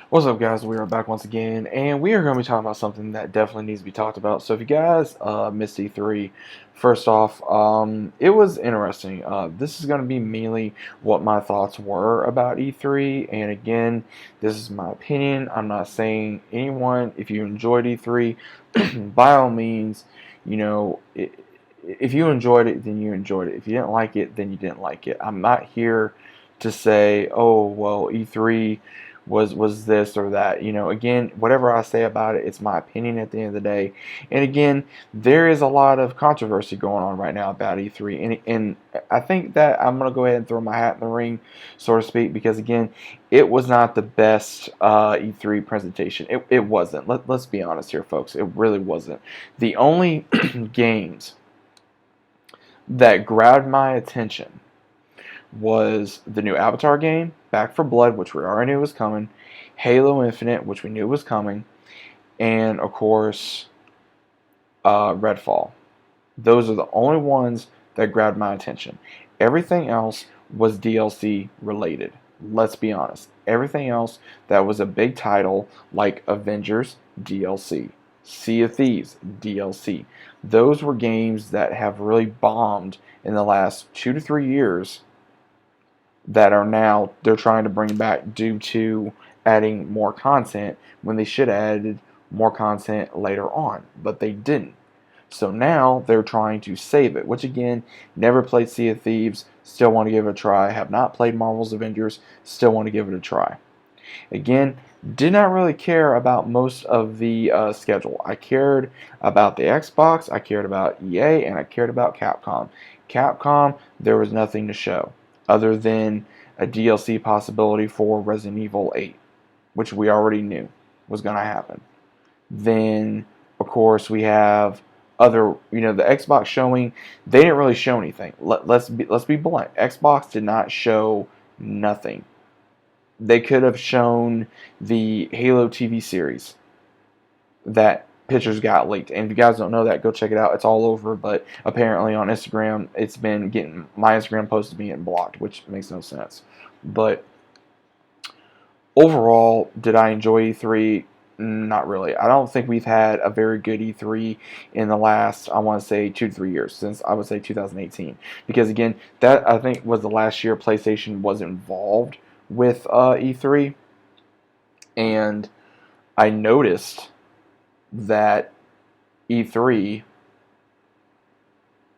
What's up, guys? We are back once again, and we are going to be talking about something that definitely needs to be talked about. So, if you guys missed E3, first off, it was interesting. This is going to be mainly what my thoughts were about E3, and again, this is my opinion. I'm not saying anyone, if you enjoyed E3, by all means, you know, if you enjoyed it, then you enjoyed it. If you didn't like it, then you didn't like it. I'm not here to say, oh, well, E3 was this or that. Again, whatever I say about it, it's my opinion at the end of the day. And again, there is a lot of controversy going on right now about E3, and I think that I'm gonna go ahead and throw my hat in the ring, so to speak, because again, it was not the best E3 presentation. It wasn't. Let's be honest here, folks. It really wasn't. The only games that grabbed my attention was the new Avatar game, Back for Blood, which we already knew was coming, Halo Infinite, which we knew was coming, and of course, Redfall. Those are the only ones that grabbed my attention. Everything else was DLC related. Let's be honest. Everything else that was a big title, like Avengers, DLC. Sea of Thieves, DLC. Those were games that have really bombed in the last 2 to 3 years that are now they're trying to bring back due to adding more content when they should have added more content later on, but they didn't. So now they're trying to save it, which again, never played Sea of Thieves, still want to give it a try. Have not played Marvel's Avengers, still want to give it a try. Again, did not really care about most of the schedule. I cared about the Xbox, I cared about EA, and I cared about Capcom. Capcom, there was nothing to show other than a DLC possibility for Resident Evil 8, which we already knew was going to happen. Then, of course, we have other, the Xbox showing. They didn't really show anything. Let's be blunt. Xbox did not show nothing. They could have shown the Halo TV series that pictures got leaked. And if you guys don't know that, go check it out. It's all over, but apparently on Instagram, it's been getting, my Instagram post is being blocked, which makes no sense. But overall, did I enjoy E3? Not really. I don't think we've had a very good E3 in the last, I want to say, 2 to 3 years, since I would say 2018. Because again, that I think was the last year PlayStation was involved with E3. And I noticed that E3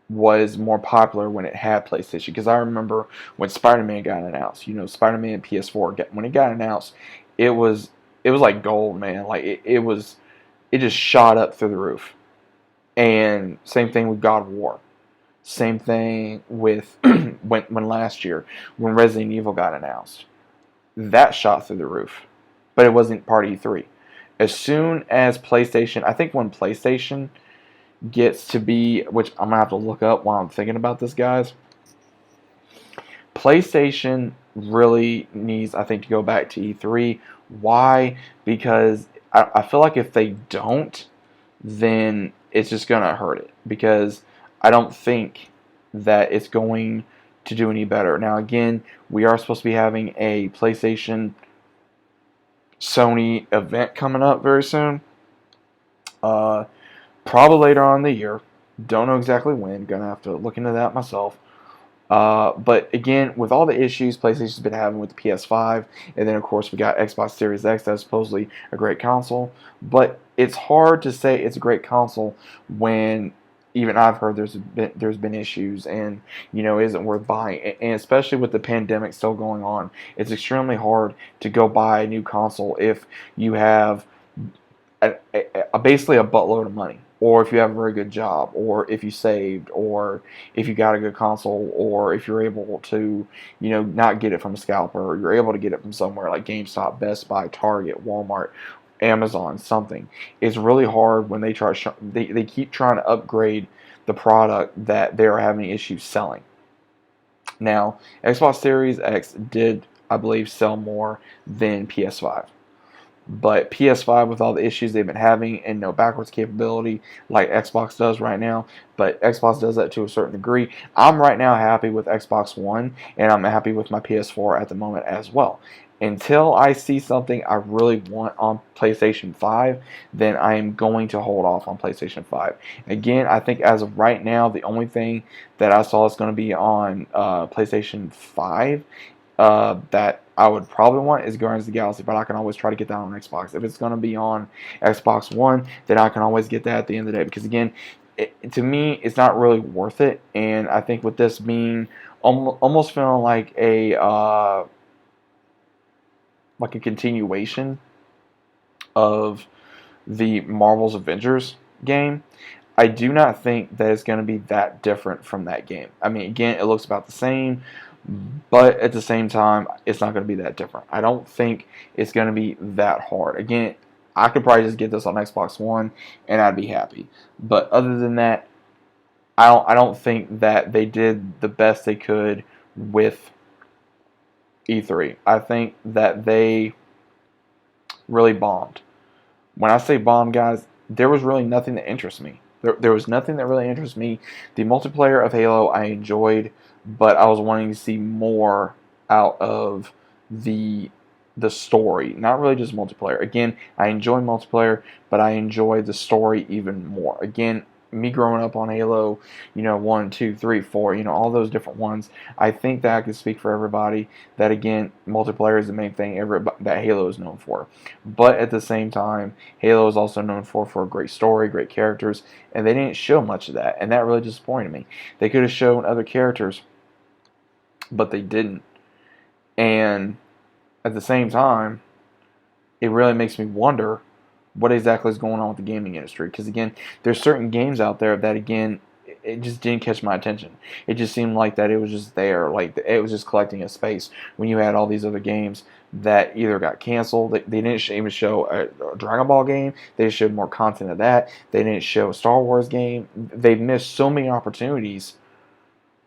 was more popular when it had PlayStation. Because I remember when Spider-Man got announced, Spider-Man PS4, when it got announced, it was like gold, man. Like it just shot up through the roof. And same thing with God of War. Same thing with when last year when Resident Evil got announced. That shot through the roof. But it wasn't part of E3. As soon as PlayStation, I think when PlayStation gets to be, which I'm going to have to look up while I'm thinking about this, guys, PlayStation really needs, I think, to go back to E3. Why? Because I feel like if they don't, then it's just going to hurt it. Because I don't think that it's going to do any better. Now, again, we are supposed to be having a PlayStation Sony event coming up very soon. Probably later on in the year. Don't know exactly when. Gonna have to look into that myself. But again, with all the issues PlayStation's been having with the PS5, and then of course we got Xbox Series X, that's supposedly a great console. But it's hard to say it's a great console when even I've heard there's been issues and isn't worth buying. And especially with the pandemic still going on, it's extremely hard to go buy a new console if you have basically a buttload of money, or if you have a very good job, or if you saved, or if you got a good console, or if you're able to, not get it from a scalper, or you're able to get it from somewhere like GameStop, Best Buy, Target, Walmart, Amazon, something. It's really hard when they they keep trying to upgrade the product that they are having issues selling. Now, Xbox Series X did, I believe, sell more than PS5. But PS5, with all the issues they've been having and no backwards capability like Xbox does right now, but Xbox does that to a certain degree. I'm right now happy with Xbox One, and I'm happy with my PS4 at the moment as well. until I see something I really want on PlayStation 5, then I am going to hold off on PlayStation 5. Again, I think as of right now, the only thing that I saw is going to be on PlayStation 5 that I would probably want is Guardians of the Galaxy, but I can always try to get that on Xbox. If it's going to be on Xbox One, then I can always get that at the end of the day, because again, to me, it's not really worth it. And I think with this being almost feeling like a continuation of the Marvel's Avengers game, I do not think that it's going to be that different from that game. I mean, again, it looks about the same, but at the same time, it's not going to be that different. I don't think it's going to be that hard. Again, I could probably just get this on Xbox One and I'd be happy. But other than that, I don't think that they did the best they could with E3. I think that they really bombed. When I say bomb, guys, there was really nothing that interests me. There was nothing that really interests me. The multiplayer of Halo I enjoyed, but I was wanting to see more out of the story, not really just multiplayer. Again, I enjoy multiplayer, but I enjoy the story even more. Again, me growing up on Halo, 1, 2, 3, 4, all those different ones, I think that I can speak for everybody that, again, multiplayer is the main thing that Halo is known for. But at the same time, Halo is also known for a great story, great characters, and they didn't show much of that, and that really disappointed me. They could have shown other characters, but they didn't. And at the same time, it really makes me wonder what exactly is going on with the gaming industry. Because again, there's certain games out there that, again, it just didn't catch my attention. It just seemed like that it was just there, like it was just collecting a space when you had all these other games that either got canceled. They didn't even show a Dragon Ball game. They showed more content of that. They didn't show a Star Wars game. They missed so many opportunities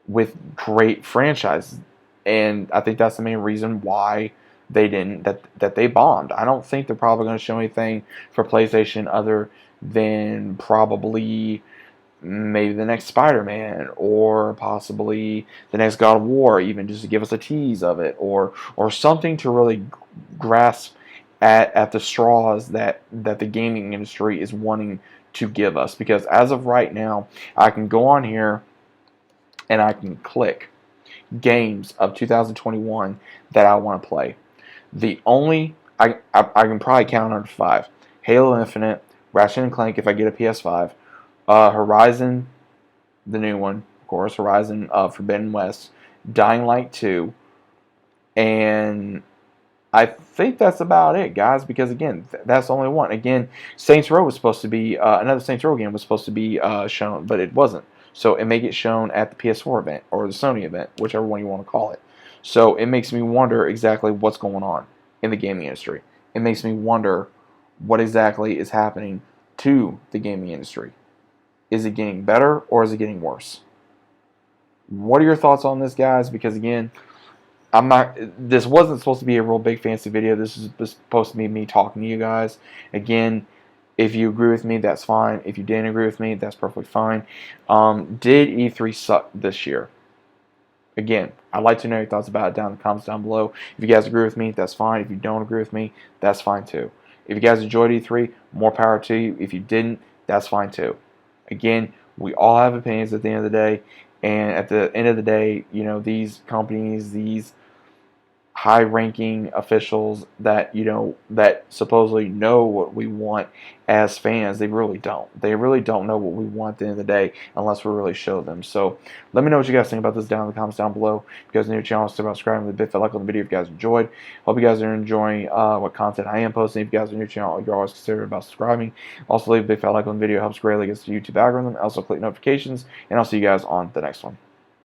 with great franchises, and I think that's the main reason why they didn't, that they bombed. I don't think they're probably going to show anything for PlayStation other than probably maybe the next Spider-Man, or possibly the next God of War, even just to give us a tease of it, or something to really grasp at the straws that the gaming industry is wanting to give us. Because as of right now, I can go on here and I can click games of 2021 that I want to play. The only I can probably count under 5: Halo Infinite, Ratchet and Clank if I get a PS5, Horizon, the new one, of course, Horizon Forbidden West, Dying Light 2, and I think that's about it, guys. Because again, that's the only one. Again, Saints Row was supposed to be another Saints Row game was supposed to be shown, but it wasn't. So it may get shown at the PS4 event or the Sony event, whichever one you want to call it. So it makes me wonder exactly what's going on in the gaming industry. It makes me wonder what exactly is happening to the gaming industry. Is it getting better or is it getting worse? What are your thoughts on this, guys? Because again, this wasn't supposed to be a real big fancy video. This is supposed to be me talking to you guys. Again, if you agree with me, that's fine. If you didn't agree with me, that's perfectly fine. Did E3 suck this year? Again, I'd like to know your thoughts about it down in the comments down below. If you guys agree with me, that's fine. If you don't agree with me, that's fine too. If you guys enjoyed E3, more power to you. If you didn't, that's fine too. Again, we all have opinions at the end of the day. And at the end of the day, these companies, these high-ranking officials that that supposedly know what we want as fans, they really don't. They really don't know what we want at the end of the day unless we really show them. So let me know what you guys think about this down in the comments down below. If you guys are new to the channel, subscribe, subscribing to the big fat like on the video if you guys enjoyed. Hope you guys are enjoying what content I am posting. If you guys are new to the channel, you're always considerate about subscribing. Also leave a big fat like on the video, helps greatly against the YouTube algorithm. Also click notifications, and I'll see you guys on the next one.